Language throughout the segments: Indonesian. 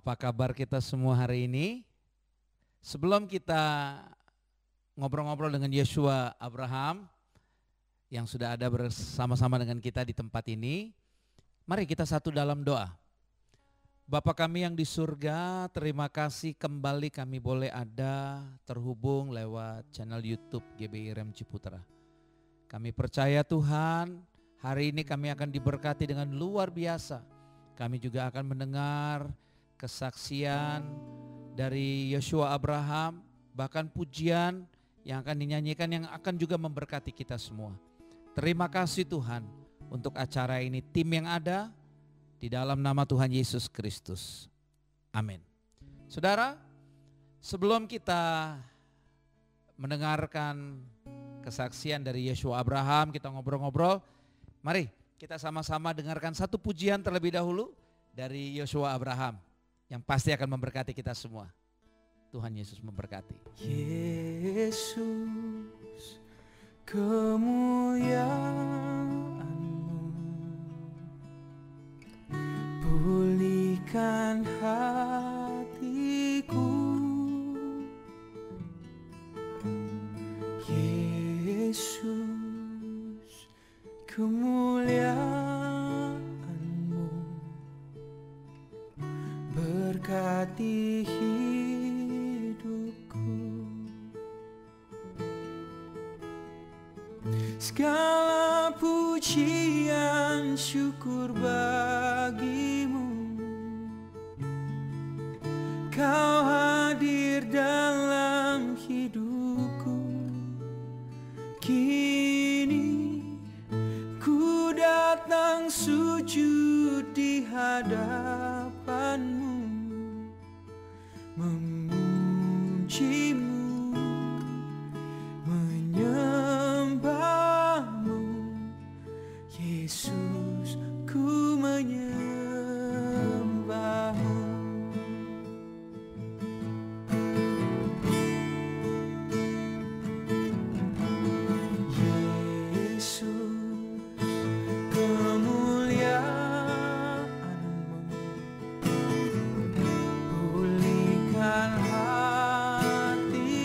Apa kabar kita semua hari ini? Sebelum kita ngobrol-ngobrol dengan Yeshua Abraham yang sudah ada bersama-sama dengan kita di tempat ini, mari kita satu dalam doa. Bapa kami yang di surga, terima kasih kembali kami boleh ada terhubung lewat channel YouTube GBI Rem Ciputra. Kami percaya Tuhan, hari ini kami akan diberkati dengan luar biasa. Kami juga akan mendengar kesaksian dari Yeshua Abraham, bahkan pujian yang akan dinyanyikan yang akan juga memberkati kita semua. Terima kasih Tuhan untuk acara ini, tim yang ada di dalam nama Tuhan Yesus Kristus. Amin. Saudara, sebelum kita mendengarkan kesaksian dari Yeshua Abraham, kita ngobrol-ngobrol, mari kita sama-sama dengarkan satu pujian terlebih dahulu dari Yeshua Abraham yang pasti akan memberkati kita semua. Tuhan Yesus memberkati. Yesus, kemuliaan-Mu pulihkan hatiku. Yesus, kemuliaan-Mu berkati hidupku. Segala pujian syukur bagi-Mu, Kau hadir dalam hidupku. Kini ku datang sujud di hadapan-Mu, memuji-Mu, menyembah-Mu. Yesus, ku menyembah-Mu. Pulihkan hati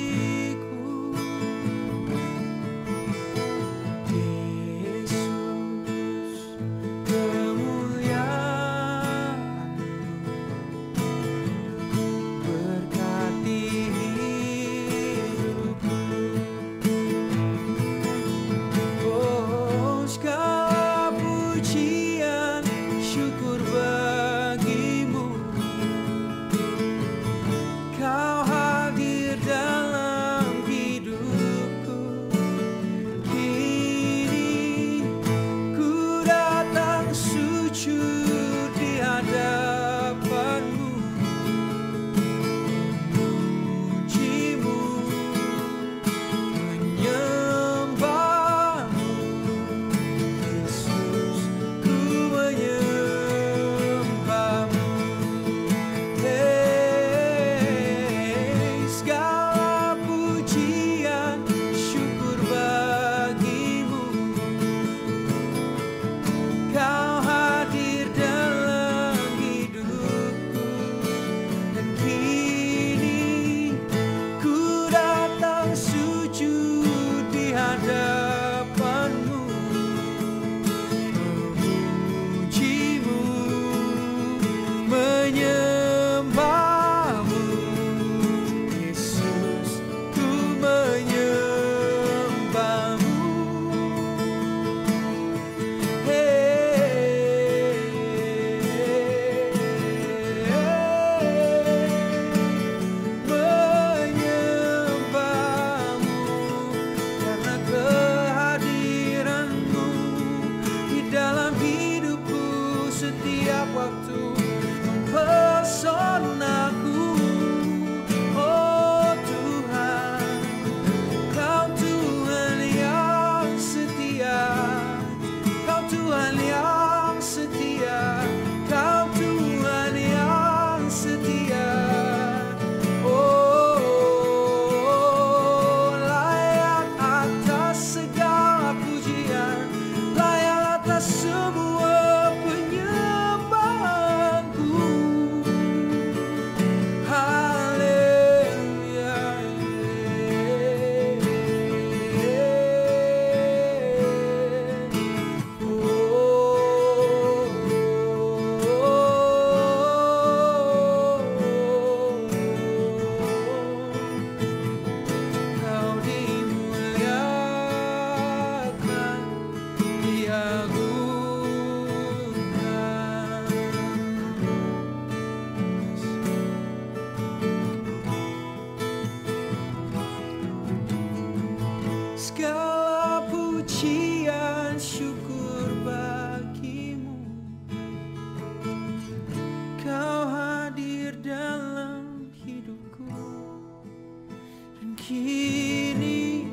Kini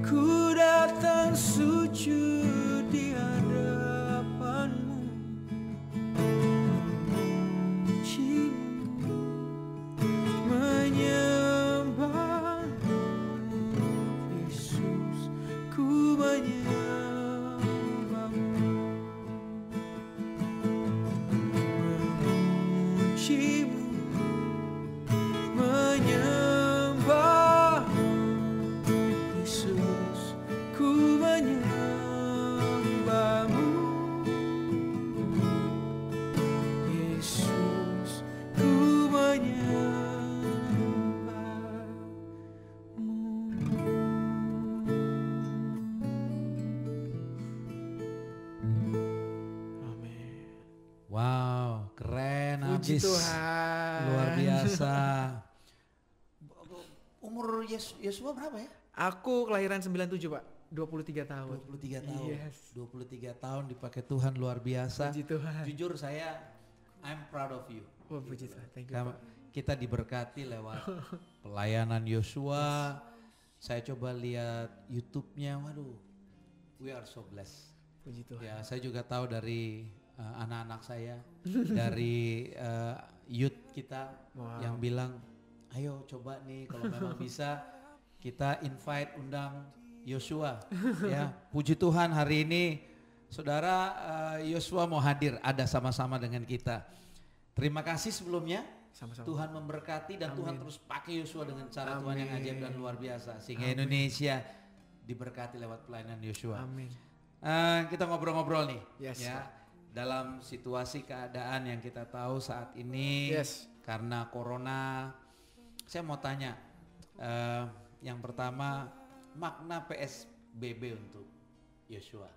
ku datang sujud di hadapanmu, memujimu, menyembahmu. Yesus, ku menyembahmu, memujimu, menyembahmu. Yesus, ku menyembahmu. Yesus, ku menyembahmu. Amin. Wow, keren Puji habis. Tuhan. Luar biasa. Umur Yosua berapa ya? Aku kelahiran 97 Pak, 23 tahun. 23 tahun. Yes. 23 tahun dipakai Tuhan, luar biasa. Puji Tuhan. Jujur saya, I'm proud of you. Oh, puji Tuhan, thank you Karena Pak. kita diberkati lewat pelayanan Yosua. Saya coba lihat YouTube-nya, waduh, we are so blessed. Puji Tuhan. Ya, saya juga tahu dari anak-anak saya, dari youth kita Wow. yang bilang, ayo coba nih kalau memang bisa kita invite undang Yosua. Ya, puji Tuhan hari ini saudara Yosua mau hadir, ada sama-sama dengan kita. Terima kasih sebelumnya. Sama-sama. Tuhan memberkati dan Tuhan Amin. terus pakai Yosua dengan cara Tuhan yang Amin. ajaib dan luar biasa sehingga Amin. Indonesia diberkati lewat pelayanan Yosua. Amin. Kita ngobrol-ngobrol nih, Yes, ya, dalam situasi keadaan yang kita tahu saat ini Yes. karena corona. Saya mau tanya, yang pertama makna PSBB untuk Yosua.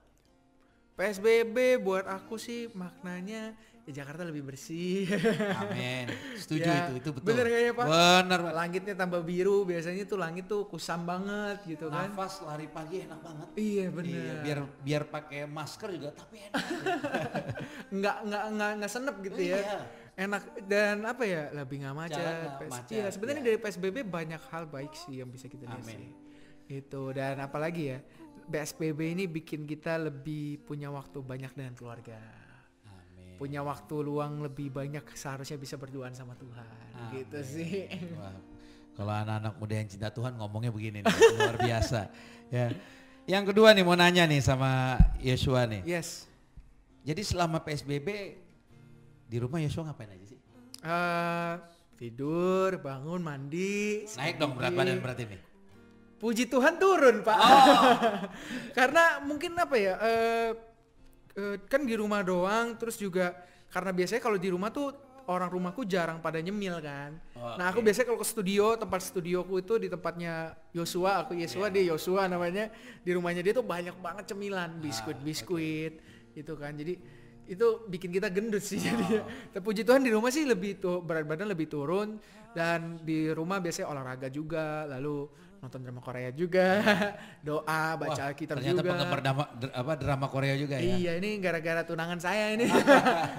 PSBB buat aku sih maknanya ya Jakarta lebih bersih. Amin. Setuju Ya, itu betul. bener gak ya, Pak? Bener Pak. Langitnya tambah biru, biasanya tuh langit tuh kusam banget gitu kan. Nafas lari pagi enak banget. Iya bener. Iya, biar pakai masker juga tapi enak. Nggak senep gitu ya. Iya. Enak dan apa ya, lebih nggak macet. Jalan nggak macet, Iya, sebenarnya ya. dari PSBB banyak hal baik sih yang bisa kita lihat Amin. sih. Itu dan apalagi ya, PSBB ini bikin kita lebih punya waktu banyak dengan keluarga. Amin. Punya waktu luang lebih banyak, seharusnya bisa berduaan sama Tuhan. Gitu Amin. sih. Wah, kalau anak-anak muda yang cinta Tuhan ngomongnya begini nih, luar biasa. Ya. Yang kedua nih mau nanya nih sama Yosua nih. Yes. Jadi selama PSBB di rumah Yosua ngapain aja sih? Tidur, bangun, mandi. Naik dong berat badan berarti nih. Puji Tuhan turun Pak. Karena mungkin apa ya, kan di rumah doang, terus juga karena biasanya kalau di rumah tuh orang rumahku jarang pada nyemil kan. Oh, Nah aku oke. biasanya kalau ke studio, tempat studioku itu di tempatnya Yosua, aku Yosua, dia Yosua namanya. Di rumahnya dia tuh banyak banget cemilan, biskuit gitu kan. Jadi itu bikin kita gendut sih jadinya. Tapi puji Tuhan di rumah sih lebih tuh berat badan lebih turun, dan di rumah biasanya olahraga juga, lalu nonton drama Korea juga, doa, baca Alkitab ternyata juga. penggemar drama Korea juga ya. Iya, ini gara-gara tunangan saya ini.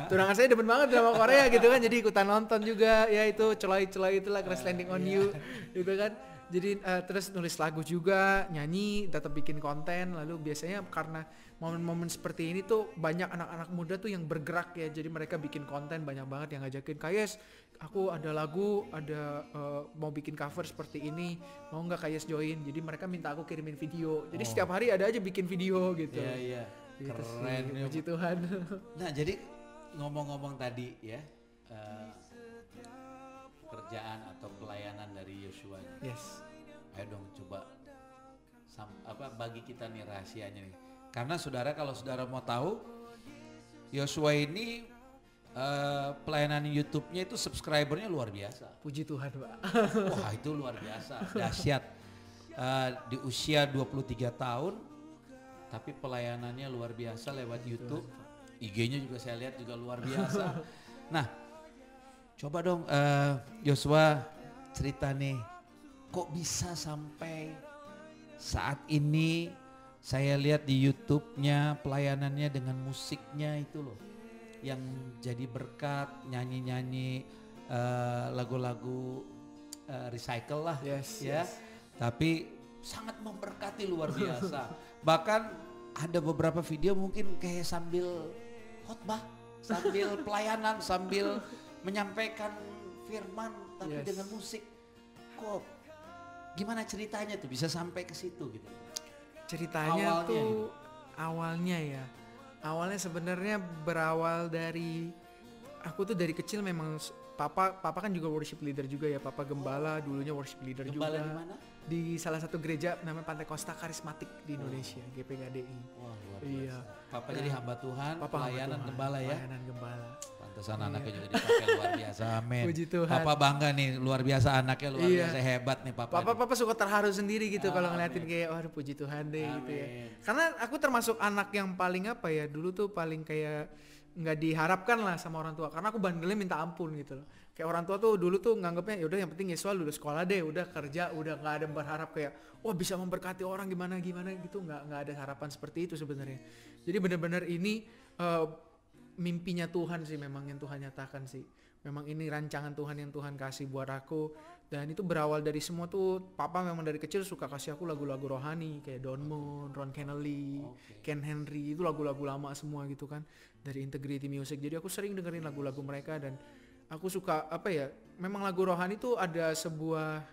Tunangan saya demen banget drama Korea gitu kan, jadi ikutan nonton juga. Ya itu celai-celai itulah, Crash Landing on You gitu kan. Jadi terus nulis lagu juga, nyanyi, tetap bikin konten. Lalu biasanya karena momen-momen seperti ini tuh banyak anak-anak muda tuh yang bergerak ya. Jadi mereka bikin konten banyak banget yang ngajakin, Kayes, aku ada lagu, ada mau bikin cover seperti ini, mau nggak Kayes join? Jadi mereka minta aku kirimin video. Jadi setiap hari ada aja bikin video gitu. Iya, iya. Gitu Keren. sih, puji Tuhan. Nah jadi ngomong-ngomong tadi ya, pekerjaan atau pelayanan dari Yosua ini. Yes. Ayo dong coba bagi kita nih rahasianya nih. Karena saudara, kalau saudara mau tahu, Yosua ini pelayanan YouTube-nya itu subscribernya luar biasa. Puji Tuhan, Pak. Wah itu luar biasa, dahsyat. Di usia 23 tahun, tapi pelayanannya luar biasa lewat YouTube. IG-nya juga saya lihat juga luar biasa. Nah, coba dong Yosua cerita nih, kok bisa sampai saat ini saya lihat di YouTube-nya pelayanannya dengan musiknya itu loh, yang jadi berkat, nyanyi-nyanyi lagu-lagu recycle lah, Yes, ya. yes. Tapi sangat memberkati luar biasa. Bahkan ada beberapa video mungkin kayak sambil khotbah, sambil pelayanan, sambil menyampaikan firman tapi dengan musik. Kok gimana ceritanya tuh bisa sampai ke situ gitu? Ceritanya tuh awalnya ya. Awalnya sebenarnya berawal dari aku tuh dari kecil memang Papa kan juga worship leader juga ya. Papa gembala, dulunya worship leader Gembala juga. di mana? Di salah satu gereja namanya Pantai Costa Karismatik di Indonesia, GPKDI. Wah, luar biasa. Iya. Papa jadi hamba Tuhan, Papa pelayanan Tuhan, gembala ya. Pelayanan gembala. Pantesan anaknya juga dipakai luar biasa, amin. Puji Tuhan. Papa bangga nih, luar biasa anaknya, luar biasa hebat nih Papa. Papa suka terharu sendiri gitu kalau ngeliatin kayak waduh puji Tuhan deh gitu ya. Karena aku termasuk anak yang paling apa ya, dulu tuh paling kayak nggak diharapkan lah sama orang tua karena aku bandelnya minta ampun gitu loh. Kayak orang tua tuh dulu tuh nganggapnya ya udah yang penting Yesua lulus sekolah deh, udah kerja, udah nggak ada berharap kayak wah bisa memberkati orang gimana gitu, nggak ada harapan seperti itu sebenarnya. Jadi benar-benar ini mimpinya Tuhan sih memang yang Tuhan nyatakan sih. Memang ini rancangan Tuhan yang Tuhan kasih buat aku. Dan itu berawal dari semua tuh Papa memang dari kecil suka kasih aku lagu-lagu rohani kayak Don Moen, Ron Kenoly, Ken Henry, itu lagu-lagu lama semua gitu kan dari Integrity Music. Jadi aku sering dengerin lagu-lagu mereka dan aku suka apa ya, memang lagu rohani tuh ada sebuah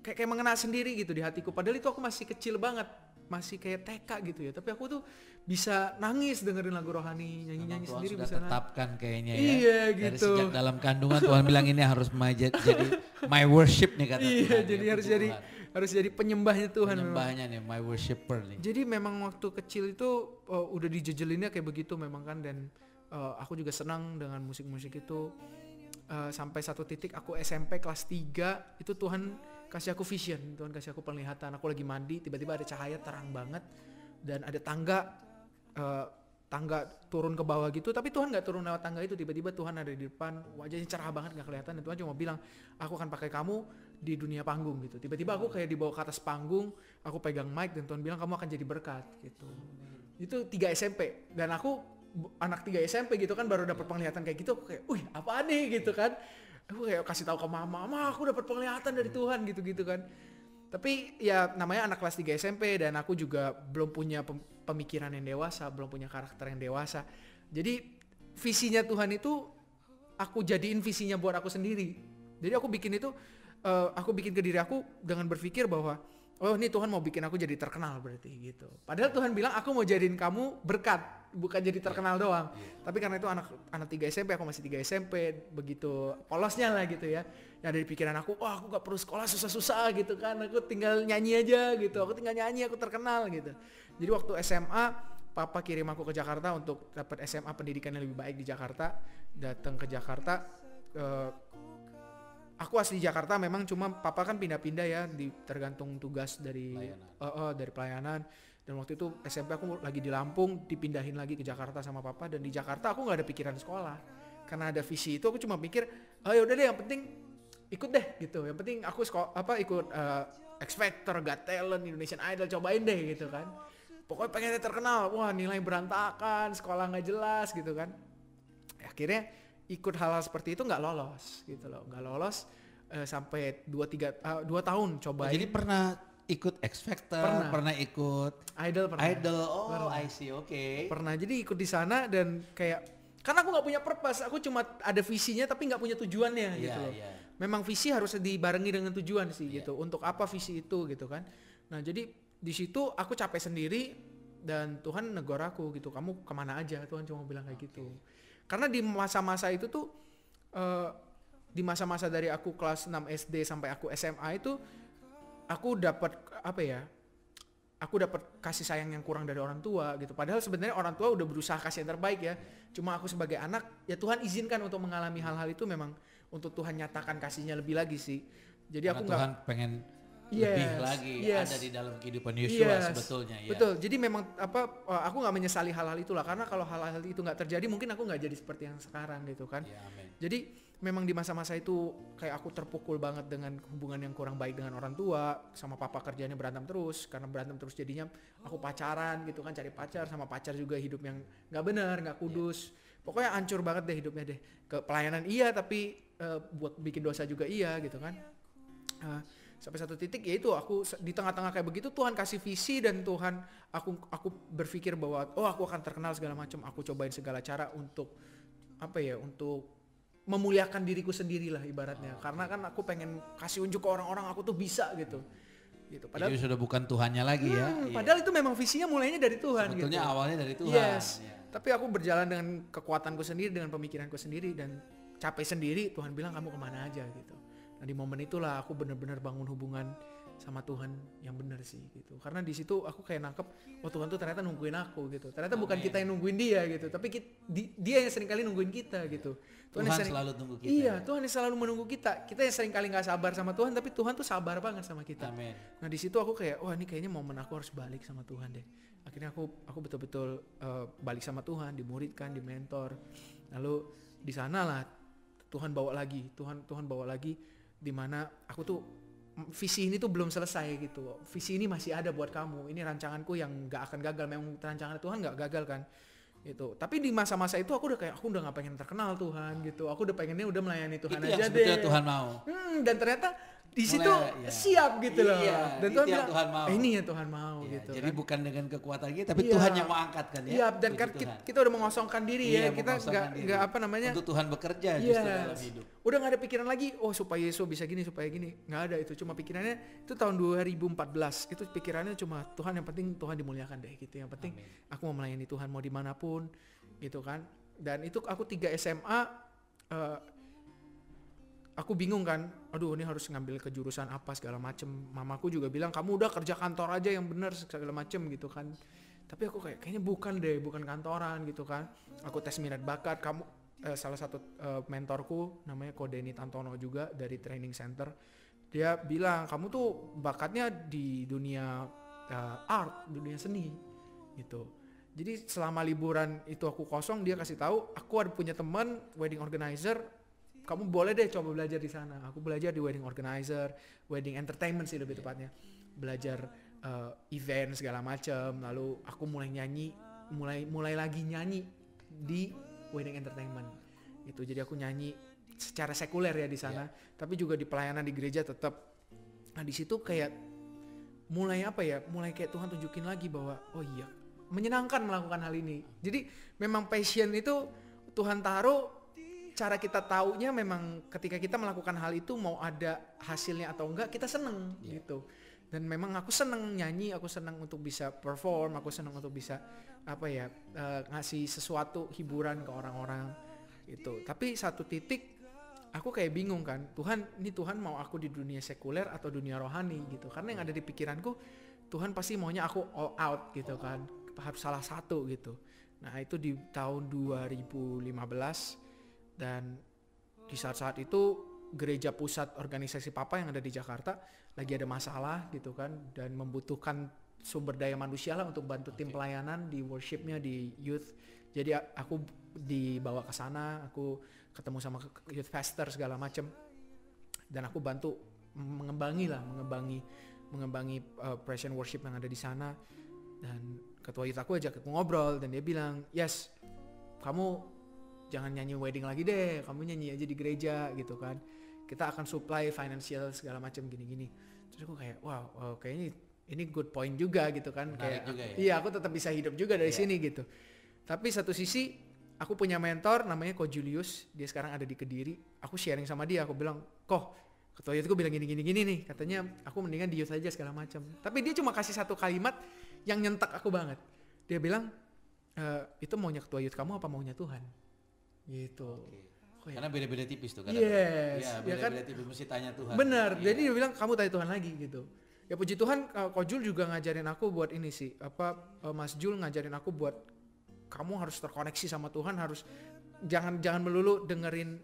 kayak mengena sendiri gitu di hatiku. Padahal itu aku masih kecil banget, masih kayak TK gitu ya. Tapi aku tuh bisa nangis dengerin lagu rohani, nyanyi-nyanyi sendiri sudah bisa tetapkan kayaknya ya. Iya Dari gitu. sejak dalam kandungan Tuhan bilang ini harus jadi my worship nih kata Iya, Tuhan. jadi ya, harus puji jadi Tuhan. harus jadi penyembahnya Tuhan. Penyembahnya nih, my worshipper nih. Jadi memang waktu kecil itu udah dijejelinnya kayak begitu memang kan, dan aku juga senang dengan musik-musik itu. Sampai satu titik aku SMP kelas 3 itu Tuhan kasih aku vision, Tuhan kasih aku penglihatan. Aku lagi mandi, tiba-tiba ada cahaya terang banget dan ada tangga turun ke bawah gitu, tapi Tuhan nggak turun lewat tangga itu, tiba-tiba Tuhan ada di depan, wajahnya cerah banget nggak kelihatan, dan Tuhan cuma bilang aku akan pakai kamu di dunia panggung gitu. Tiba-tiba aku kayak dibawa ke atas panggung, aku pegang mic dan Tuhan bilang kamu akan jadi berkat gitu. Itu 3 SMP dan aku anak 3 SMP gitu kan baru dapat penglihatan kayak gitu, aku kayak wih apaan nih gitu kan. Aku kayak kasih tahu ke mama aku dapat penglihatan dari Tuhan gitu kan. Tapi ya namanya anak kelas 3 SMP dan aku juga belum punya pemikiran yang dewasa, belum punya karakter yang dewasa. Jadi visinya Tuhan itu aku jadiin visinya buat aku sendiri. Jadi aku bikin itu, aku bikin ke diri aku dengan berpikir bahwa oh ini Tuhan mau bikin aku jadi terkenal berarti gitu. Padahal Tuhan bilang aku mau jadiin kamu berkat, bukan jadi terkenal doang. Tapi karena itu anak 3 SMP, aku masih 3 SMP, begitu polosnya lah gitu ya. Yang dari pikiran aku, wah aku gak perlu sekolah susah-susah gitu kan, aku tinggal nyanyi aja gitu, aku tinggal nyanyi aku terkenal gitu. Jadi waktu SMA, Papa kirim aku ke Jakarta untuk dapat SMA pendidikan yang lebih baik di Jakarta. Datang ke Jakarta, aku asli Jakarta memang, cuma Papa kan pindah-pindah ya, tergantung tugas dari pelayanan. Dan waktu itu SMP aku lagi di Lampung, dipindahin lagi ke Jakarta sama Papa, dan di Jakarta aku nggak ada pikiran sekolah. Karena ada visi itu aku cuma pikir, oh yaudah deh yang penting ikut deh gitu. Yang penting aku ikut X Factor, Got Talent, Indonesian Idol, cobain deh gitu kan. Pokoknya pengennya terkenal, wah nilai berantakan, sekolah nggak jelas gitu kan. Akhirnya ikut hal-hal seperti itu nggak lolos gitu loh, nggak lolos sampai 2 tahun cobain. Jadi pernah ikut X Factor, pernah ikut Idol, oh I see, oke. Pernah, jadi ikut di sana dan kayak karena aku nggak punya purpose, aku cuma ada visinya tapi nggak punya tujuannya gitu loh. Memang visi harus dibarengi dengan tujuan sih gitu. Untuk apa visi itu gitu kan. Nah jadi di situ aku capek sendiri dan Tuhan negor aku gitu. Kamu kemana aja, Tuhan cuma bilang kayak gitu. Karena di masa-masa itu tuh di masa-masa dari aku kelas 6 SD sampai aku SMA itu aku dapat apa ya? Aku dapat kasih sayang yang kurang dari orang tua gitu. Padahal sebenarnya orang tua udah berusaha kasih yang terbaik ya. Cuma aku sebagai anak, ya Tuhan izinkan untuk mengalami hal-hal itu memang untuk Tuhan nyatakan kasihnya lebih lagi sih. Jadi karena aku Tuhan pengen lebih lagi ada di dalam kehidupan Yesua sebetulnya ya. Betul. Jadi memang aku nggak menyesali hal-hal itulah, karena kalau hal-hal itu nggak terjadi mungkin aku nggak jadi seperti yang sekarang gitu kan. Ya, amen. Jadi memang di masa-masa itu kayak aku terpukul banget dengan hubungan yang kurang baik dengan orang tua, sama Papa kerjanya berantem terus, karena berantem terus jadinya aku pacaran gitu kan, cari pacar, sama pacar juga hidup yang nggak benar, nggak kudus. Pokoknya hancur banget deh hidupnya deh. Ke pelayanan iya tapi buat bikin dosa juga iya gitu kan. Sampai satu titik yaitu aku di tengah-tengah kayak begitu Tuhan kasih visi dan Tuhan aku berpikir bahwa aku akan terkenal segala macam. Aku cobain segala cara untuk untuk memuliakan diriku sendirilah ibaratnya. Karena kan aku pengen kasih unjuk ke orang-orang aku tuh bisa gitu. Padahal jadi sudah bukan Tuhannya lagi ya. Padahal itu memang visinya mulainya dari Tuhan. Sebetulnya gitu. Awalnya dari Tuhan. Yes. Tapi aku berjalan dengan kekuatanku sendiri, dengan pemikiranku sendiri dan capek sendiri. Tuhan bilang kamu kemana aja gitu. Nah di momen itulah aku benar-benar bangun hubungan sama Tuhan yang benar sih gitu. Karena di situ aku kayak nangkep, Tuhan tuh ternyata nungguin aku gitu. Ternyata bukan kita yang nungguin dia gitu, tapi dia yang sering kali nungguin kita gitu. Tuhan selalu tunggu kita. Iya, Tuhan yang selalu menunggu kita. Kita yang sering kali nggak sabar sama Tuhan, tapi Tuhan tuh sabar banget sama kita. Amen. Nah di situ aku kayak, ini kayaknya momen aku harus balik sama Tuhan deh. Akhirnya aku betul-betul balik sama Tuhan, dimuridkan, dimentor. Lalu di sana lah Tuhan bawa lagi, Tuhan bawa lagi, di mana aku tuh visi ini tuh belum selesai gitu. Visi ini masih ada buat kamu. Ini rancanganku yang gak akan gagal. Memang rancangan Tuhan gak gagal kan. Gitu. Tapi di masa-masa itu aku udah gak pengen terkenal Tuhan gitu. Aku udah pengennya udah melayani Tuhan itu aja yang deh. Tuhan mau. Dan ternyata di situ siap gitu loh. Dan Tuhan bilang, Tuhan mau. Ini yang Tuhan mau gitu. Jadi bukan dengan kekuatan kita, tapi Tuhan yang mau angkat kan ya. Iya, dan kan kita udah mengosongkan diri ya. Kita nggak untuk Tuhan bekerja justru dalam hidup. Udah nggak ada pikiran lagi, supaya Yesus bisa gini, supaya gini. Nggak ada itu. Cuma pikirannya itu tahun 2014. Itu pikirannya cuma Tuhan, yang penting Tuhan dimuliakan deh gitu. Yang penting aku mau melayani Tuhan mau dimanapun gitu kan. Dan itu aku 3 SMA. Aku bingung kan, ini harus ngambil kejurusan apa segala macem. Mamaku juga bilang kamu udah kerja kantor aja yang benar segala macem gitu kan. Tapi aku kayaknya bukan kantoran gitu kan. Aku tes minat bakat. Salah satu mentorku namanya Ko Denny Tantono juga dari training center. Dia bilang kamu tuh bakatnya di dunia art, dunia seni gitu. Jadi selama liburan itu aku kosong, dia kasih tahu aku ada punya teman wedding organizer. Kamu boleh deh coba belajar di sana. Aku belajar di wedding organizer, wedding entertainment sih lebih tepatnya. Belajar event segala macam. Lalu aku mulai nyanyi, mulai lagi nyanyi di wedding entertainment. Itu jadi aku nyanyi secara sekuler ya di sana, tapi juga di pelayanan di gereja tetap. Nah di situ kayak mulai kayak Tuhan tunjukin lagi bahwa menyenangkan melakukan hal ini. Jadi memang passion itu Tuhan taruh. Cara kita taunya memang ketika kita melakukan hal itu mau ada hasilnya atau enggak kita seneng gitu. Dan memang aku seneng nyanyi, aku seneng untuk bisa perform, aku seneng untuk bisa ngasih sesuatu hiburan ke orang-orang gitu. Tapi satu titik aku kayak bingung kan, Tuhan mau aku di dunia sekuler atau dunia rohani gitu. Karena yang ada di pikiranku Tuhan pasti maunya aku all out gitu kan, harus salah satu gitu. Nah itu di tahun 2015. Dan di saat-saat itu gereja pusat organisasi Papa yang ada di Jakarta lagi ada masalah gitu kan, dan membutuhkan sumber daya manusia lah untuk bantu tim pelayanan di worshipnya, di youth. Jadi aku dibawa ke sana, aku ketemu sama youth pastor segala macam, dan aku bantu mengembangi praise and worship yang ada di sana. Dan ketua youth aku ajak aku ngobrol, dan dia bilang, yes, kamu jangan nyanyi wedding lagi deh, kamu nyanyi aja di gereja gitu kan. Kita akan supply financial segala macam gini-gini. Terus aku kayak wow, kayaknya ini good point juga gitu kan. Menarik kayak juga ya? Iya, aku tetap bisa hidup juga dari sini gitu. Tapi satu sisi aku punya mentor namanya Ko Julius, dia sekarang ada di Kediri. Aku sharing sama dia, aku bilang, ketua youth bilang gini nih, katanya aku mendingan di youth aja segala macam. Tapi dia cuma kasih satu kalimat yang nyentak aku banget. Dia bilang, itu maunya ketua youth kamu apa maunya Tuhan? Gitu. Karena beda-beda tipis tuh kan. Yes. Ya, beda-beda tipis, mesti tanya Tuhan. Benar. Jadi dia bilang kamu tanya Tuhan lagi gitu. Ya puji Tuhan, Ko Jul juga ngajarin aku buat ini sih. Mas Jul ngajarin aku buat kamu harus terkoneksi sama Tuhan, harus jangan melulu dengerin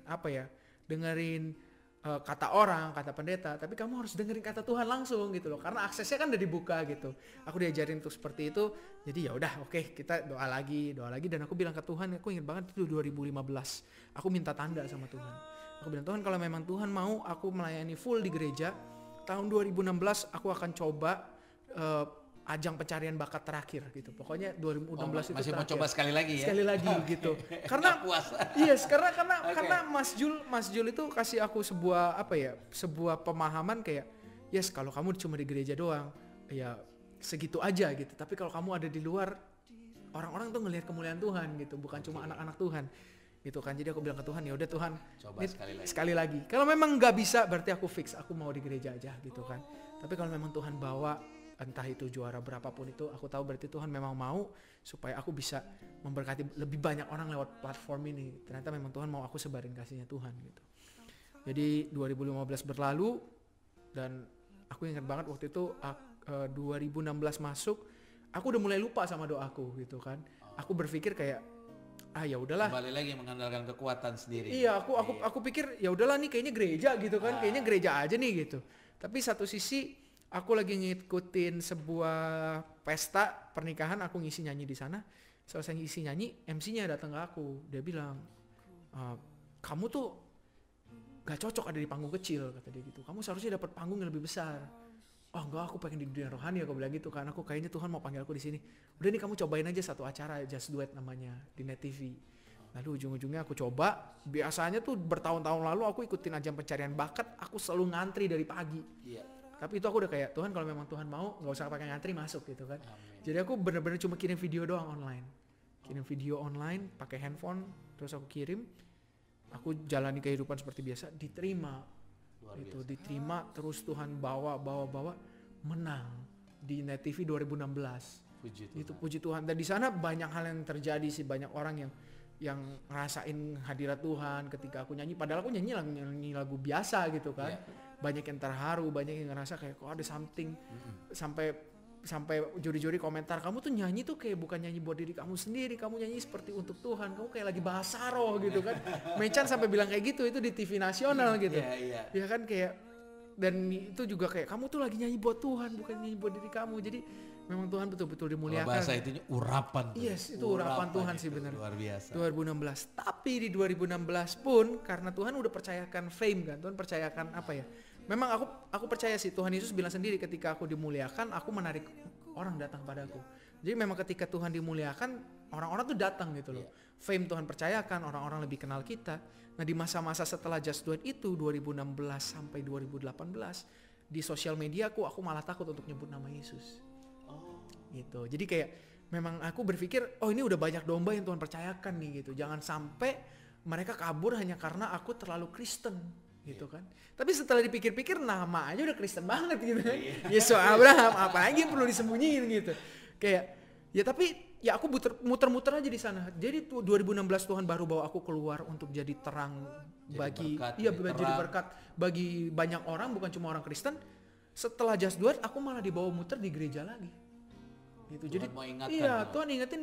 kata orang, kata pendeta, tapi kamu harus dengerin kata Tuhan langsung gitu loh, karena aksesnya kan udah dibuka gitu. Aku diajarin untuk seperti itu, jadi ya udah oke, kita doa lagi, dan aku bilang ke Tuhan, aku ingat banget itu 2015, aku minta tanda sama Tuhan. Aku bilang, Tuhan kalau memang Tuhan mau aku melayani full di gereja, tahun 2016 aku akan coba ajang pencarian bakat terakhir gitu. Pokoknya 2016 itu masih terakhir. mau coba sekali lagi ya? Sekali lagi gitu. Karena puas. Yes, karena Mas Jul itu kasih aku sebuah pemahaman kayak, yes, kalau kamu cuma di gereja doang, ya segitu aja gitu. Tapi kalau kamu ada di luar, orang-orang tuh ngelihat kemuliaan Tuhan gitu, bukan cuma anak-anak Tuhan. Gitu kan. Jadi aku bilang ke Tuhan, ya udah Tuhan, coba sekali lagi. Kalau memang nggak bisa, berarti aku fix, aku mau di gereja aja gitu kan. Tapi kalau memang Tuhan bawa, entah itu juara berapapun itu, aku tahu berarti Tuhan memang mau supaya aku bisa memberkati lebih banyak orang lewat platform ini. Ternyata memang Tuhan mau aku sebarin kasihnya Tuhan gitu. Jadi 2015 berlalu dan aku ingat banget waktu itu 2016 masuk, aku udah mulai lupa sama doaku gitu kan. Aku berpikir kayak ya udahlah. Kembali lagi mengandalkan kekuatan sendiri. Iya, aku pikir ya udahlah nih kayaknya gereja gitu kan. Kayaknya gereja aja nih gitu. Tapi satu sisi aku lagi ngikutin sebuah pesta pernikahan, aku ngisi nyanyi di sana. Selesai ngisi nyanyi, MC-nya datang ke aku. Dia bilang, kamu tuh gak cocok ada di panggung kecil, kata dia gitu. Kamu seharusnya dapat panggung yang lebih besar. Oh enggak, aku pengen di dunia rohani, aku bilang gitu kan. Aku kayaknya Tuhan mau panggil aku di sini. Udah nih kamu cobain aja satu acara Just Duet namanya di Net TV. Lalu ujung-ujungnya aku coba. Biasanya tuh bertahun-tahun lalu aku ikutin ajang pencarian bakat, aku selalu ngantri dari pagi. Iya. Tapi itu aku udah kayak, Tuhan kalau memang Tuhan mau, gak usah pakai ngantri, masuk gitu kan. Amin. Jadi aku bener-bener cuma kirim video doang online. Kirim video online, pakai handphone, terus aku kirim. Aku jalani kehidupan seperti biasa, diterima. Itu diterima, terus Tuhan bawa, menang di Net TV 2016. Puji Tuhan. Itu puji Tuhan. Dan di sana banyak hal yang terjadi sih, banyak orang yang ngerasain hadirat Tuhan ketika aku nyanyi. Padahal aku nyanyi lagu biasa gitu kan. Yeah. Banyak yang terharu, banyak yang ngerasa kayak kok ada something. Sampai juri-juri komentar, kamu tuh nyanyi tuh kayak bukan nyanyi buat diri kamu sendiri, kamu nyanyi seperti untuk Tuhan, kamu kayak lagi bahasa roh gitu kan. Mecan sampai bilang kayak gitu, itu di TV nasional gitu. Ya kan kayak, dan itu juga kayak kamu tuh lagi nyanyi buat Tuhan, bukan nyanyi buat diri kamu. Jadi memang Tuhan betul-betul dimuliakan. Kalau bahasa itu urapan. Yes, itu urapan Tuhan sih benar. Luar biasa. 2016. Tapi di 2016 pun karena Tuhan udah percayakan fame kan, Tuhan percayakan apa ya? Memang aku percaya sih Tuhan Yesus bilang sendiri ketika aku dimuliakan, aku menarik orang datang padaku. Jadi memang ketika Tuhan dimuliakan, orang-orang tuh datang gitu loh. Yeah. Fame Tuhan percayakan, orang-orang lebih kenal kita. Nah di masa-masa setelah Just Do It itu 2016 sampai 2018 di sosial media aku malah takut untuk nyebut nama Yesus. Gitu. Jadi kayak memang aku berpikir, ini udah banyak domba yang Tuhan percayakan nih gitu. Jangan sampai mereka kabur hanya karena aku terlalu Kristen gitu kan. Tapi setelah dipikir-pikir nama aja udah Kristen banget gitu kan. Yesus Abraham, apalagi yang perlu disembunyiin gitu. Kayak ya tapi ya aku muter-muter aja di sana. Jadi 2016 Tuhan baru bawa aku keluar untuk jadi terang jadi berkat bagi banyak orang, bukan cuma orang Kristen. Setelah Just Do It aku malah dibawa muter di gereja lagi. Gitu. Jadi Tuhan ingetin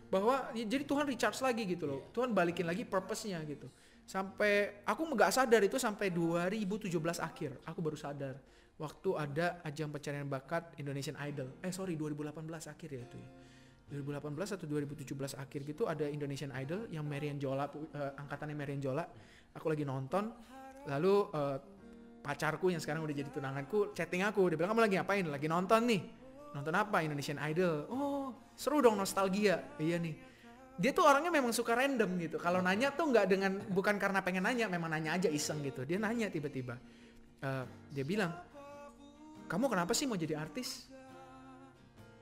bahwa jadi Tuhan recharge lagi gitu loh. Tuhan balikin lagi purpose-nya gitu. Sampai aku nggak sadar itu sampai 2017 akhir aku baru sadar waktu ada ajang pencarian bakat Indonesian Idol 2018 akhir ya itu ya 2018 atau 2017 akhir gitu ada Indonesian Idol yang Marian Jola angkatannya Marian Jola. Aku lagi nonton lalu pacarku yang sekarang udah jadi tunanganku chatting aku, dia bilang kamu lagi ngapain? Lagi nonton nih. Nonton apa? Indonesian Idol. Oh seru dong, nostalgia. Iya nih. Dia tuh orangnya memang suka random gitu. Kalau nanya tuh bukan karena pengen nanya, memang nanya aja iseng gitu. Dia nanya tiba-tiba. Dia bilang, kamu kenapa sih mau jadi artis?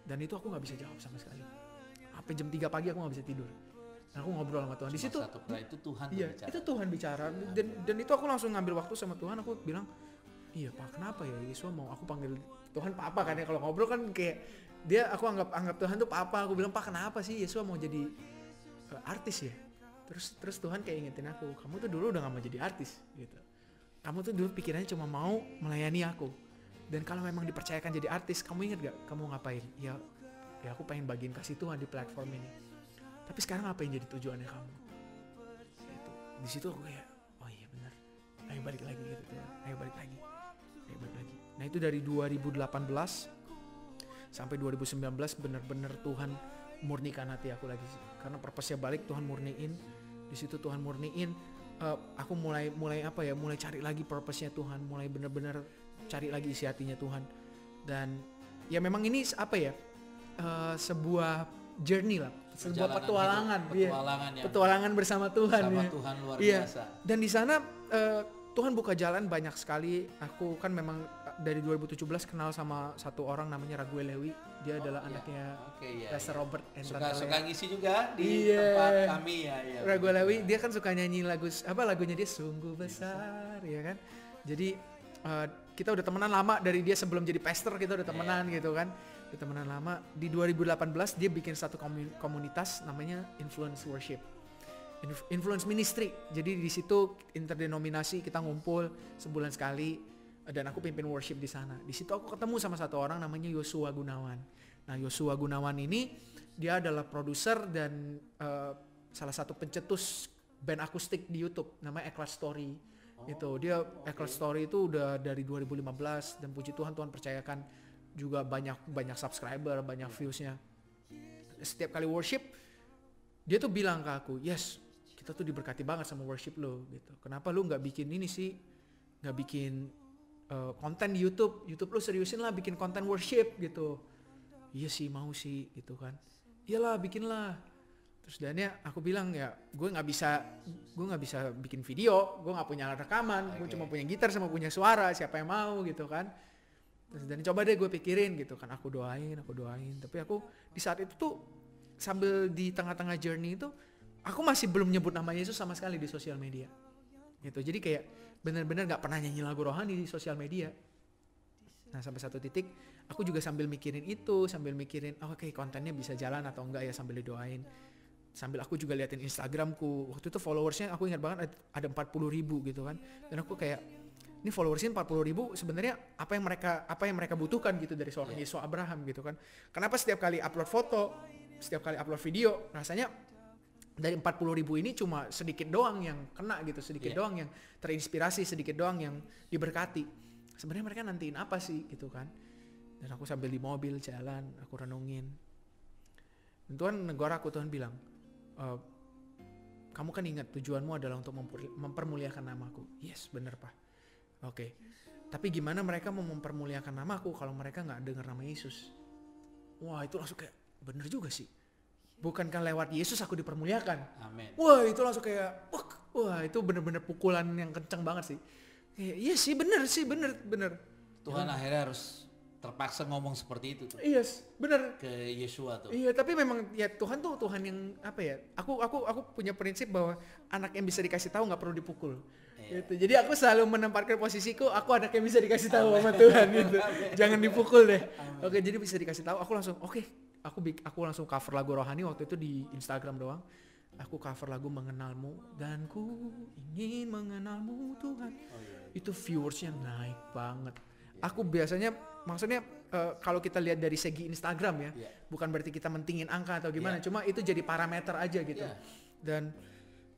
Dan itu aku nggak bisa jawab sama sekali. Sampai jam 3 pagi aku nggak bisa tidur. Dan aku ngobrol sama Tuhan. Di situ itu Tuhan bicara. Itu Tuhan bicara. Dan itu aku langsung ngambil waktu sama Tuhan. Aku bilang, iya Pak, kenapa ya Yesus mau aku panggil Tuhan Papa kan ya. Kalau ngobrol kan kayak aku anggap Tuhan tuh Papa. Aku bilang, Pak kenapa sih Yesus mau jadi artis ya? Terus Tuhan kayak ingetin aku, kamu tuh dulu udah gak mau jadi artis gitu. Kamu tuh dulu pikirannya cuma mau melayani aku. Dan kalau memang dipercayakan jadi artis, kamu inget gak kamu ngapain? Ya aku pengen bagiin kasih Tuhan di platform ini. Tapi sekarang apa yang jadi tujuannya kamu? Gitu. Di situ aku kayak, oh iya benar. Ayo balik lagi gitu Tuhan. Ayo balik lagi. Nah itu dari 2018 sampai 2019 benar-benar Tuhan murnikan hati aku lagi sih. Karena purpose-nya balik, Tuhan murniin. Di situ Tuhan murniin. Aku mulai cari lagi purpose-nya Tuhan, mulai benar-benar cari lagi isi hatinya Tuhan. Dan ya memang ini apa ya, sebuah journey lah, sebuah petualangan, petualangan bersama Tuhan. Sama ya. Tuhan luar Iya. biasa. Dan di sana Tuhan buka jalan banyak sekali. Aku kan memang dari 2017 kenal sama satu orang namanya Raguel Lewi. Dia adalah anaknya Pastor Robert and suka ngisi juga di tempat kami ya. Raguel Lewi dia kan suka nyanyi lagunya dia Sungguh Besar, ya kan. Jadi kita udah temenan lama dari dia sebelum jadi pastor, kita udah temenan gitu kan. Udah temenan lama. Di 2018 dia bikin satu komunitas namanya Influence Worship. Influence Ministry. Jadi di situ interdenominasi kita ngumpul sebulan sekali dan aku pimpin worship di sana. Di situ aku ketemu sama satu orang namanya Yosua Gunawan. Nah, Yosua Gunawan ini dia adalah produser dan salah satu pencetus band akustik di YouTube namanya Eclat Story. Itu dia Eclat Story itu udah dari 2015 dan puji Tuhan percayakan juga banyak subscriber, banyak viewsnya. Setiap kali worship dia tuh bilang ke aku, "Yes, kita tuh diberkati banget sama worship lo gitu. Kenapa lu nggak bikin ini sih? Nggak bikin konten di YouTube lu seriusin lah bikin konten worship gitu." Iya sih, mau sih gitu kan. Iyalah, bikinlah. Terus dannya aku bilang ya, gue nggak bisa bikin video, gue nggak punya rekaman, gue cuma punya gitar sama punya suara, siapa yang mau gitu kan. Terus dan coba deh gue pikirin gitu kan, aku doain. Tapi aku di saat itu tuh sambil di tengah-tengah journey itu, aku masih belum nyebut nama Yesus sama sekali di sosial media. Gitu. Jadi kayak benar-benar nggak pernah nyanyi lagu rohani di sosial media. Nah, sampai satu titik aku juga sambil mikirin oke, kontennya bisa jalan atau enggak ya, sambil didoain. Sambil aku juga liatin Instagramku. Waktu itu followersnya aku ingat banget ada 40.000 gitu kan. Dan aku kayak, ini followersnya 40.000 sebenarnya apa yang mereka butuhkan gitu dari seorang Yosua Abraham gitu kan. Kenapa setiap kali upload foto, setiap kali upload video, rasanya dari 40.000 ini cuma sedikit doang yang kena gitu, sedikit doang yang terinspirasi, sedikit doang yang diberkati. Sebenarnya mereka nantiin apa sih gitu kan. Dan aku sambil di mobil jalan, aku renungin. Dan Tuhan negor aku, Tuhan bilang, kamu kan ingat tujuanmu adalah untuk mempermuliakan namaku. Yes, bener Pak. Oke. Tapi gimana mereka mau mempermuliakan namaku kalau mereka gak dengar nama Yesus? Wah, itu langsung kayak, bener juga sih. Bukankah lewat Yesus aku dipermuliakan? Amin. Wah, itu langsung kayak, wah itu bener-bener pukulan yang kencang banget sih. Iya sih, bener. Tuhan akhirnya harus terpaksa ngomong seperti itu tuh. Iya, bener. Ke Yosua tuh. Iya, tapi memang ya Tuhan tuh Tuhan yang apa ya? Aku punya prinsip bahwa anak yang bisa dikasih tahu nggak perlu dipukul. Gitu. Jadi aku selalu menempatkan posisiku, aku anak yang bisa dikasih tahu sama Tuhan gitu. Jangan dipukul deh. Oke, jadi bisa dikasih tahu. Aku langsung aku langsung cover lagu rohani waktu itu di Instagram doang. Aku cover lagu Mengenalmu dan ku ingin mengenalmu Tuhan. Itu viewersnya naik banget. Aku biasanya maksudnya kalau kita lihat dari segi Instagram ya, bukan berarti kita mentingin angka atau gimana, cuma itu jadi parameter aja gitu. Dan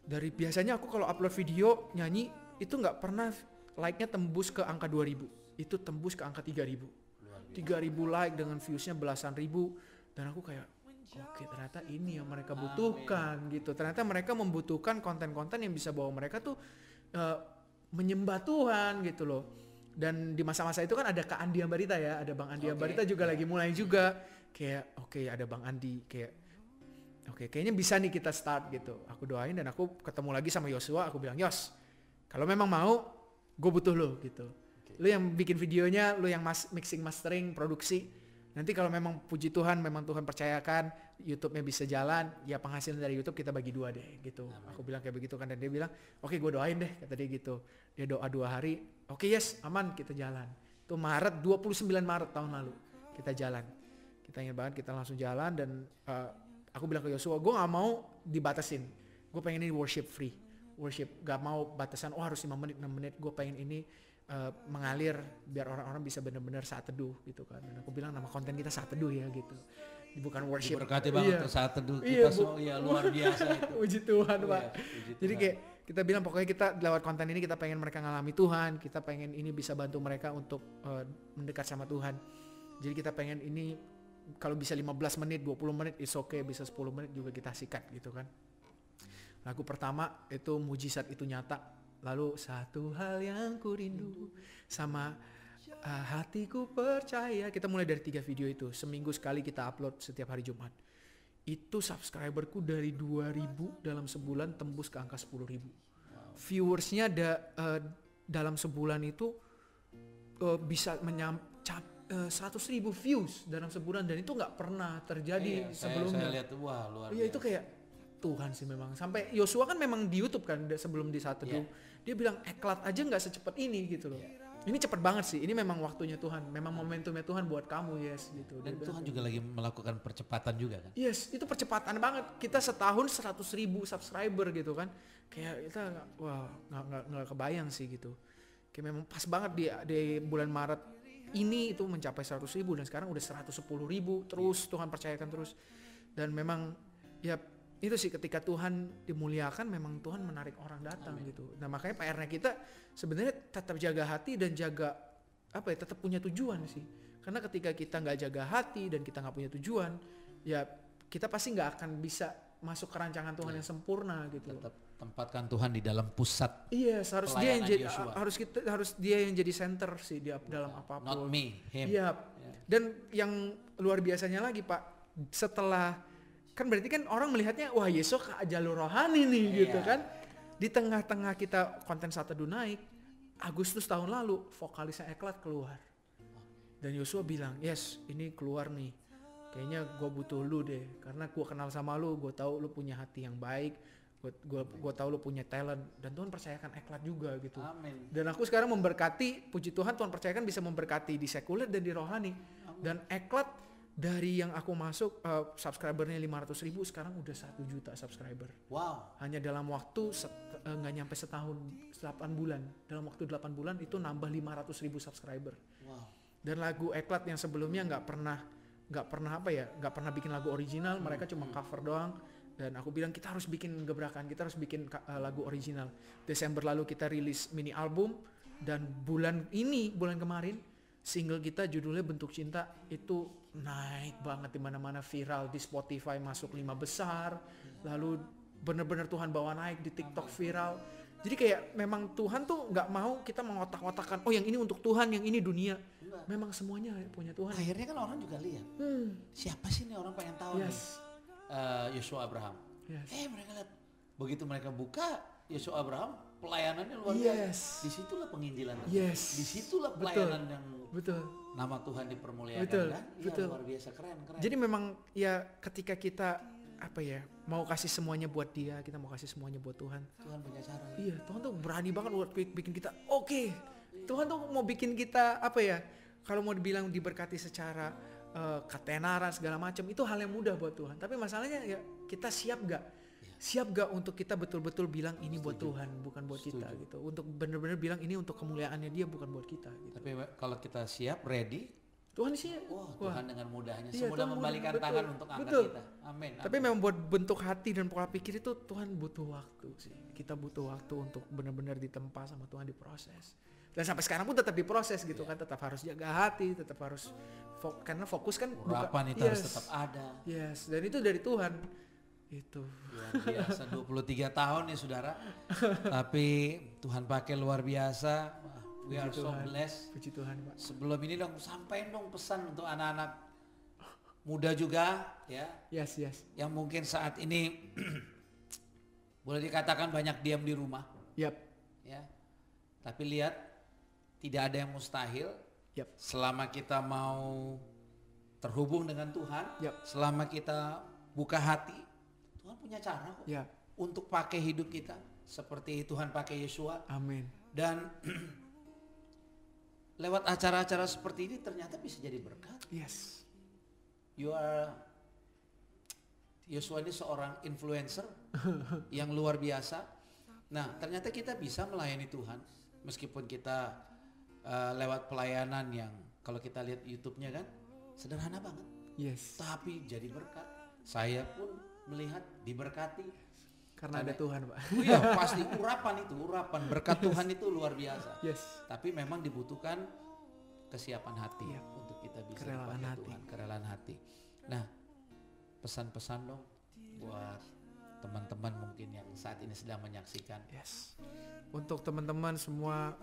dari biasanya aku kalau upload video nyanyi itu nggak pernah like-nya tembus ke angka 2.000, itu tembus ke angka 3.000 like dengan viewsnya belasan ribu. Dan aku kayak, oke, ternyata ini yang mereka butuhkan gitu. Ternyata mereka membutuhkan konten-konten yang bisa bawa mereka tuh menyembah Tuhan gitu loh. Dan di masa-masa itu kan ada Kak Andi Ambarita ya, ada Bang Andi Ambarita juga lagi mulai juga. Kayak ada Bang Andi, kayak kayaknya bisa nih kita start gitu. Aku doain dan aku ketemu lagi sama Yosua, aku bilang, "Yos, kalau memang mau, gue butuh lo gitu. Lu yang bikin videonya, lu yang mixing, mastering, produksi. Nanti kalau memang puji Tuhan, memang Tuhan percayakan YouTube-nya bisa jalan, ya penghasilan dari YouTube kita bagi 2 deh gitu." Amin. Aku bilang kayak begitu kan, dan dia bilang, "Oke, gue doain deh," kata dia gitu. Dia doa 2 hari, "Oke, yes, aman, kita jalan." Itu 29 Maret tahun lalu kita jalan. Kita ingat banget, kita langsung jalan. Dan aku bilang ke Yosua, gue gak mau dibatasin, gue pengen ini worship free, worship gak mau batasan, harus 5 menit, 6 menit, gue pengen ini mengalir biar orang-orang bisa benar-benar saat teduh gitu kan. Dan aku bilang nama konten kita saat teduh ya gitu, bukan worship. Diberkati banget tuh saat teduh kita semua, luar biasa itu. Puji Tuhan Pak. Jadi kayak kita bilang pokoknya kita lewat konten ini kita pengen mereka ngalami Tuhan, kita pengen ini bisa bantu mereka untuk mendekat sama Tuhan. Jadi kita pengen ini kalau bisa 15 menit, 20 menit is okay, bisa 10 menit juga kita sikat gitu kan. Lagu pertama itu Mujizat Itu Nyata. Lalu Satu Hal Yang Ku Rindu sama Hatiku percaya. Kita mulai dari 3 video itu. Seminggu sekali kita upload setiap hari Jumat. Itu subscriberku dari 2.000 dalam sebulan tembus ke angka 10.000. Viewersnya dalam sebulan itu bisa 100.000 views dalam sebulan, dan itu nggak pernah terjadi sebelumnya. Saya lihat wah luar biasa. Iya, itu kayak Tuhan sih memang. Sampai Yosua kan memang di YouTube kan sebelum di Saat Teduh. Dia bilang eklat aja nggak secepat ini gitu loh. Ini cepet banget sih. Ini memang waktunya Tuhan. Memang momentumnya Tuhan buat kamu, yes gitu. Dan Tuhan juga lagi melakukan percepatan juga kan. Yes, itu percepatan banget. Kita setahun 100.000 subscriber gitu kan. Kayak kita nggak kebayang sih gitu. Kayak memang pas banget di bulan Maret ini itu mencapai 100.000 dan sekarang udah 110.000 terus. Tuhan percayakan terus. Dan memang ya itu sih, ketika Tuhan dimuliakan memang Tuhan menarik orang datang. Amin. Gitu. Nah makanya PR-nya kita sebenarnya tetap jaga hati dan jaga tetap punya tujuan sih. Karena ketika kita nggak jaga hati dan kita nggak punya tujuan, ya kita pasti nggak akan bisa masuk ke rancangan Tuhan yang sempurna gitu. Tetap tempatkan Tuhan di dalam pusat. Iya, harus dia yang jadi harus dia yang jadi center sih dalam apapun. Not me, him. Iya. Dan yang luar biasanya lagi Pak, setelah kan berarti kan orang melihatnya wah Yesus ke jalur rohani nih gitu kan. Di tengah-tengah kita konten Saat Teduh naik, Agustus tahun lalu vokalisnya Eklat keluar. Dan Yosua bilang, yes ini keluar nih. Kayaknya gue butuh lu deh. Karena gue kenal sama lu, gue tahu lu punya hati yang baik. Gue tahu lu punya talent. Dan Tuhan percayakan Eklat juga gitu. Amin. Dan aku sekarang memberkati, puji Tuhan percayakan bisa memberkati di sekuler dan di rohani. Amin. Dan Eklat dari yang aku masuk subscribernya 500.000 sekarang udah 1 juta subscriber. Wow. Hanya dalam waktu nggak nyampe setahun, 8 bulan. Dalam waktu 8 bulan itu nambah 500.000 subscriber. Wow. Dan lagu Eklat yang sebelumnya nggak pernah bikin lagu original, mereka cuma cover doang. Dan aku bilang kita harus bikin gebrakan, kita harus bikin lagu original. Desember lalu kita rilis mini album, dan bulan kemarin single kita judulnya Bentuk Cinta itu naik banget di mana-mana, viral di Spotify, masuk 5 besar. Lalu bener-bener Tuhan bawa naik di TikTok viral. Jadi kayak memang Tuhan tuh nggak mau kita mengotak-otakkan, oh yang ini untuk Tuhan, yang ini dunia. Memang semuanya punya Tuhan. Akhirnya kan orang juga lihat, siapa sih nih, orang pengen tahu nih. Yosua Abraham. Mereka lihat, begitu mereka buka Yosua Abraham, pelayanannya luar biasa. Disitulah penginjilan. Disitulah pelayanan yang nama Tuhan dipermuliakan. Betul. Luar biasa, keren. Jadi memang ya ketika kita mau kasih semuanya buat dia, kita mau kasih semuanya buat Tuhan. Tuhan punya cara. Iya, Tuhan tuh berani banget buat bikin kita oke. Tuhan tuh mau bikin kita kalau mau dibilang diberkati secara ketenaran segala macam, itu hal yang mudah buat Tuhan. Tapi masalahnya ya kita siap gak untuk kita betul-betul bilang ini buat Tuhan, bukan buat kita gitu. Untuk benar-benar bilang ini untuk kemuliaannya dia, bukan buat kita gitu. Tapi kalau kita siap, ready, Tuhan sih. Tuhan dengan mudahnya semudah membalikan tangan untuk angkat kita. Amin. Tapi memang buat bentuk hati dan pola pikir itu Tuhan butuh waktu sih. Kita butuh waktu untuk benar-benar ditempa sama Tuhan, diproses. Dan sampai sekarang pun tetap diproses gitu kan, tetap harus jaga hati, tetap harus karena fokus kan urapan itu harus tetap ada. Yes, dan itu dari Tuhan. Itu luar biasa. 23 tahun ya saudara. Tapi Tuhan pakai luar biasa. We are so blessed. Puji Tuhan, Pak. Sebelum ini sampaikan pesan untuk anak-anak muda juga ya. Yes. Yang mungkin saat ini boleh dikatakan banyak diam di rumah. Yap. Ya. Tapi lihat, tidak ada yang mustahil. Yep. Selama kita mau terhubung dengan Tuhan, selama kita buka hati, Tuhan punya cara kok untuk pakai hidup kita seperti Tuhan pakai Yosua. Amin. Dan lewat acara-acara seperti ini ternyata bisa jadi berkat. Yes. Yosua ini seorang influencer yang luar biasa. Nah, ternyata kita bisa melayani Tuhan meskipun kita lewat pelayanan yang kalau kita lihat YouTube-nya kan sederhana banget. Yes. Tapi jadi berkat. Saya pun melihat diberkati karena ada Tuhan, Pak. Iya, pasti urapan berkat Tuhan itu luar biasa. Yes. Tapi memang dibutuhkan kesiapan hati untuk kita bisa dipakai Tuhan, kerelaan hati. Nah, pesan-pesan dong buat teman-teman mungkin yang saat ini sedang menyaksikan. Yes. Untuk teman-teman semua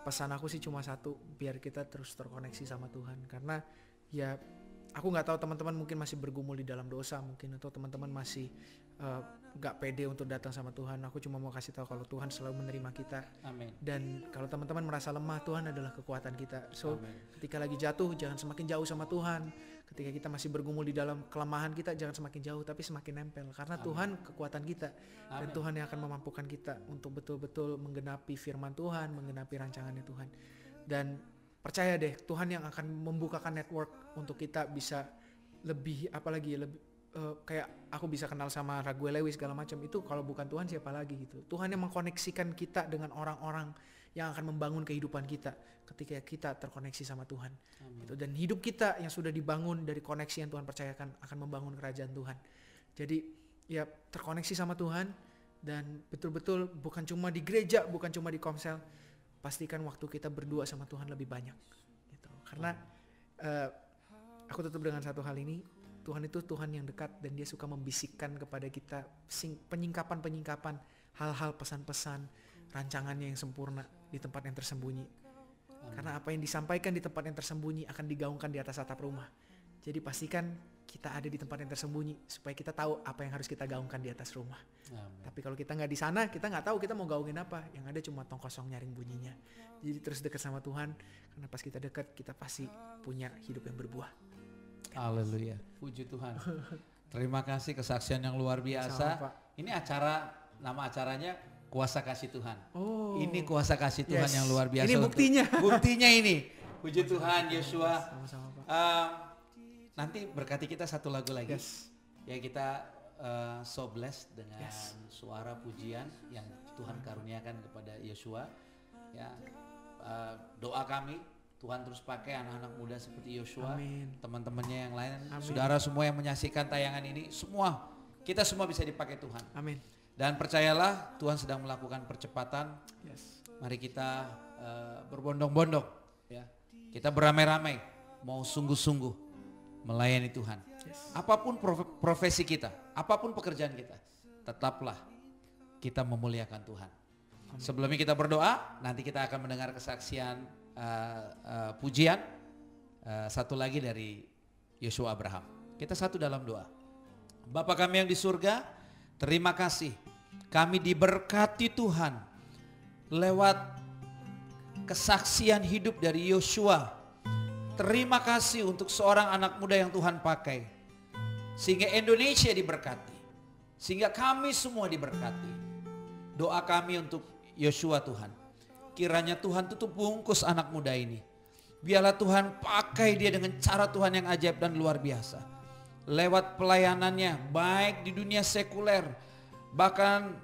pesan aku sih cuma satu, biar kita terus terkoneksi sama Tuhan. Karena ya aku nggak tahu teman-teman mungkin masih bergumul di dalam dosa mungkin, atau teman-teman masih nggak pede untuk datang sama Tuhan. Aku cuma mau kasih tahu kalau Tuhan selalu menerima kita. Amin. Dan kalau teman-teman merasa lemah, Tuhan adalah kekuatan kita. So Amin. ketika lagi jatuh jangan semakin jauh sama Tuhan. Ketika kita masih bergumul di dalam kelemahan kita, jangan semakin jauh tapi semakin nempel. Karena Amin. Tuhan kekuatan kita. Dan Amin. Tuhan yang akan memampukan kita untuk betul-betul menggenapi firman Tuhan, menggenapi rancangannya Tuhan. Dan percaya deh, Tuhan yang akan membukakan network untuk kita bisa lebih, apalagi lebih kayak aku bisa kenal sama Raguel Lewis segala macam. Itu kalau bukan Tuhan siapa lagi gitu. Tuhan yang mengkoneksikan kita dengan orang-orang yang akan membangun kehidupan kita ketika kita terkoneksi sama Tuhan. Gitu. Dan hidup kita yang sudah dibangun dari koneksi yang Tuhan percayakan akan membangun kerajaan Tuhan. Jadi ya terkoneksi sama Tuhan, dan betul-betul bukan cuma di gereja, bukan cuma di komsel, pastikan waktu kita berdua sama Tuhan lebih banyak gitu. Karena aku tutup dengan satu hal ini, Tuhan itu Tuhan yang dekat dan Dia suka membisikkan kepada kita penyingkapan-penyingkapan hal-hal, pesan-pesan rancangannya yang sempurna di tempat yang tersembunyi. Karena apa yang disampaikan di tempat yang tersembunyi akan digaungkan di atas atap rumah. Jadi pastikan kita ada di tempat yang tersembunyi supaya kita tahu apa yang harus kita gaungkan di atas rumah. Amin. Tapi kalau kita nggak di sana, kita nggak tahu kita mau gaungin apa. Yang ada cuma tong kosong nyaring bunyinya. Jadi terus dekat sama Tuhan, karena pas kita dekat kita pasti punya hidup yang berbuah. Haleluya. Puji Tuhan. Terima kasih kesaksian yang luar biasa. Sama, Pak. Ini nama acaranya Kuasa Kasih Tuhan. Oh. Ini kuasa kasih Tuhan yang luar biasa. Ini buktinya. Buktinya ini. Puji Tuhan, Yosua. Sama-sama, Pak. Nanti berkati kita satu lagu lagi. Yes. Ya kita so blessed dengan suara pujian yang Tuhan karuniakan kepada Yosua. Ya, doa kami Tuhan terus pakai anak-anak muda seperti Yosua, teman-temannya yang lain, saudara semua yang menyaksikan tayangan ini, kita semua bisa dipakai Tuhan. Amin. Dan percayalah Tuhan sedang melakukan percepatan. Yes. Mari kita berbondong-bondong, ya. Kita beramai-ramai, mau sungguh-sungguh melayani Tuhan. Yes. Apapun profesi kita, apapun pekerjaan kita, tetaplah kita memuliakan Tuhan. Amin. Sebelumnya kita berdoa, nanti kita akan mendengar kesaksian pujian satu lagi dari Yosua Abraham. Kita satu dalam doa. Bapa kami yang di surga, terima kasih kami diberkati Tuhan lewat kesaksian hidup dari Yosua. Terima kasih untuk seorang anak muda yang Tuhan pakai, sehingga Indonesia diberkati, sehingga kami semua diberkati. Doa kami untuk Yosua Tuhan, kiranya Tuhan tutup bungkus anak muda ini. Biarlah Tuhan pakai dia dengan cara Tuhan yang ajaib dan luar biasa. Lewat pelayanannya, baik di dunia sekuler, bahkan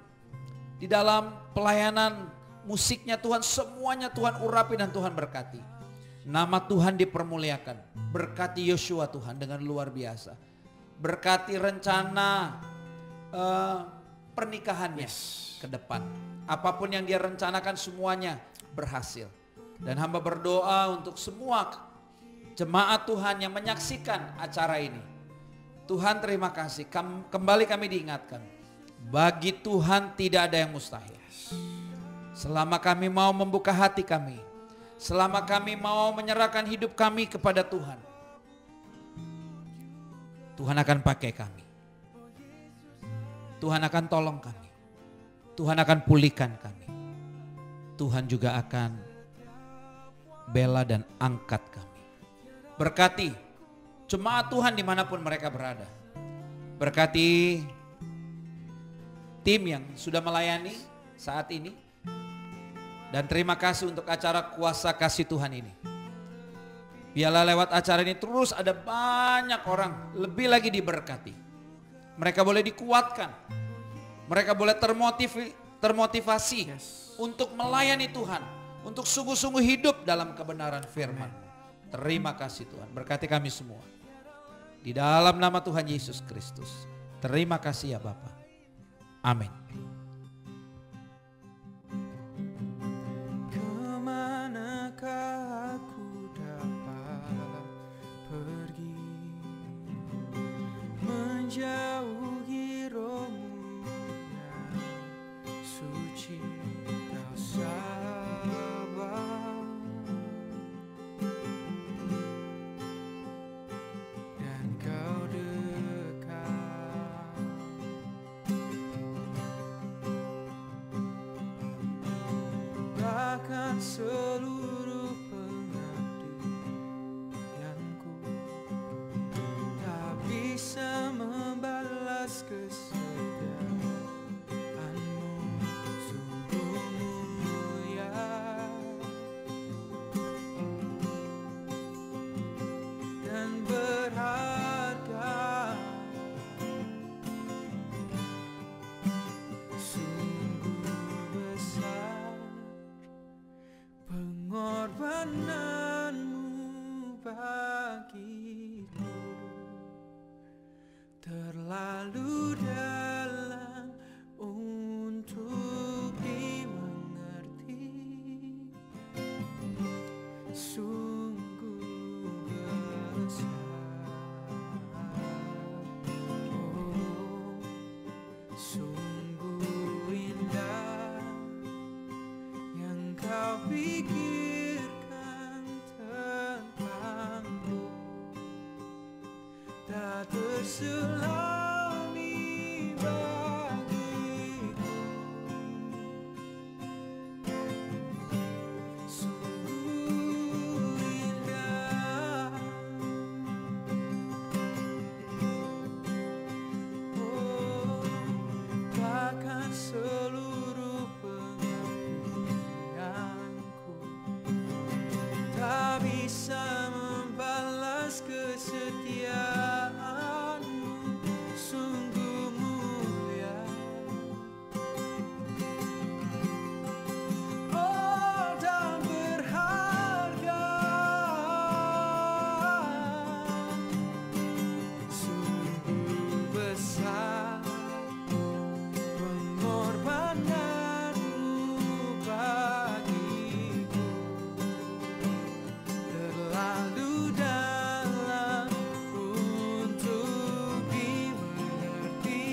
di dalam pelayanan musiknya Tuhan, semuanya Tuhan urapi dan Tuhan berkati. Nama Tuhan dipermuliakan. Berkati Yosua Tuhan dengan luar biasa. Berkati rencana pernikahannya ke depan. Apapun yang dia rencanakan semuanya berhasil. Dan hamba berdoa untuk semua jemaat Tuhan yang menyaksikan acara ini. Tuhan terima kasih, kembali kami diingatkan. Bagi Tuhan tidak ada yang mustahil. Selama kami mau membuka hati kami, selama kami mau menyerahkan hidup kami kepada Tuhan, Tuhan akan pakai kami. Tuhan akan tolong kami. Tuhan akan pulihkan kami. Tuhan juga akan bela dan angkat kami. Berkati jemaat Tuhan dimanapun mereka berada. Berkati tim yang sudah melayani saat ini. Dan terima kasih untuk acara Kuasa Kasih Tuhan ini. Biarlah lewat acara ini terus ada banyak orang lebih lagi diberkati. Mereka boleh dikuatkan. Mereka boleh termotivasi untuk melayani Tuhan. Untuk sungguh-sungguh hidup dalam kebenaran firman. Terima kasih Tuhan. Berkati kami semua. Di dalam nama Tuhan Yesus Kristus. Terima kasih ya Bapa. Amin. Kemanakah aku dapat pergi menjauhi rohmu yang suci, Kau sabar Pengorbananmu bagiku terlalu dalam untuk dimengerti. Sungguh besar, oh, sungguh indah yang kau pikirkan tentangku, tak terselami bagiku. Sungguh indah, oh, bahkan seluruh pengabdianku tak bisa membalas kesetiaanmu. Sungguh mulia, oh, dan berharga. Sungguh besar pengorbananmu bagiku, terlalu dalam untuk dimengerti.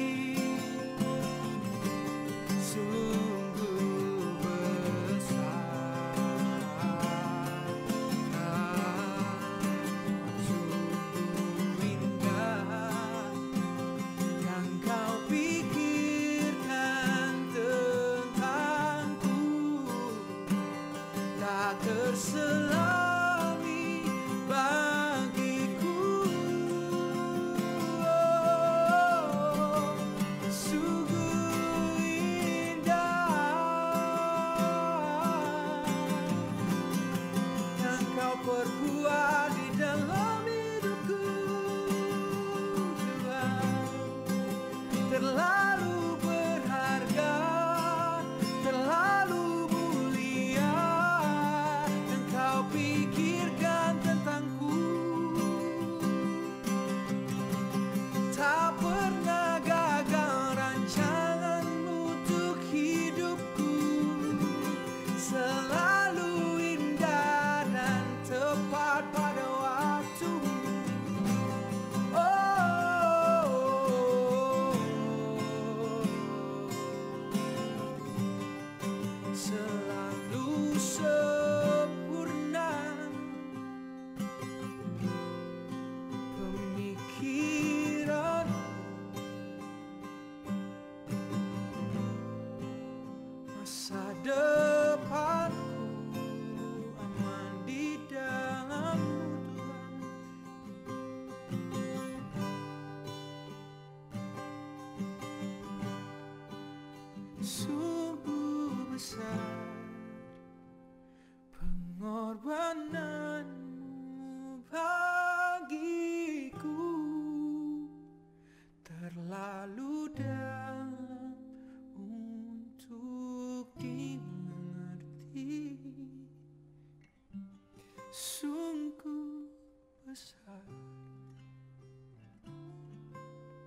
Sungguh besar, sungguh indah yang kau pikirkan tentangku, tak terselami bagiku. Oh, sungguh indah yang kau perbuat di dalam hidupku, Tuhan. Terlalu berharga, terlalu mulia yang kau pikirkan tentangku, tak pernah gagal rancanganmu untuk hidupku, selalu indah dan tepat pada waktumu. Selalu sempurna pemikiran, masa depanku aman di dalam-Mu, Tuhan. Sungguh besar pengorbananmu bagiku, terlalu dalam untuk dimengerti. Sungguh besar,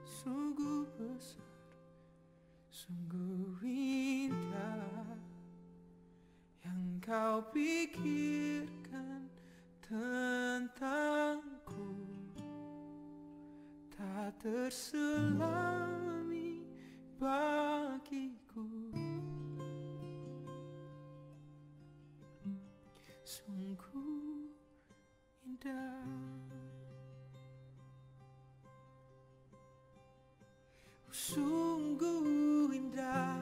sungguh besar, sungguh indah yang kau pikirkan tentangku, tak terselami bagiku. Sungguh indah, sungguh indah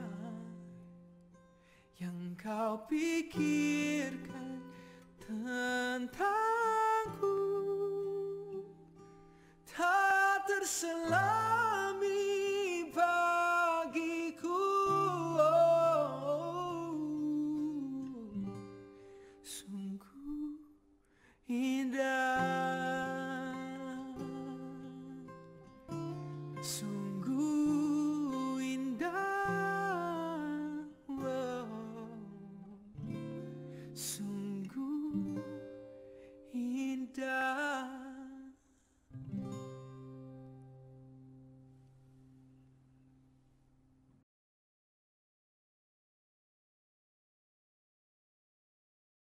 yang kau pikirkan tentangku, tak terselami bagiku. Oh,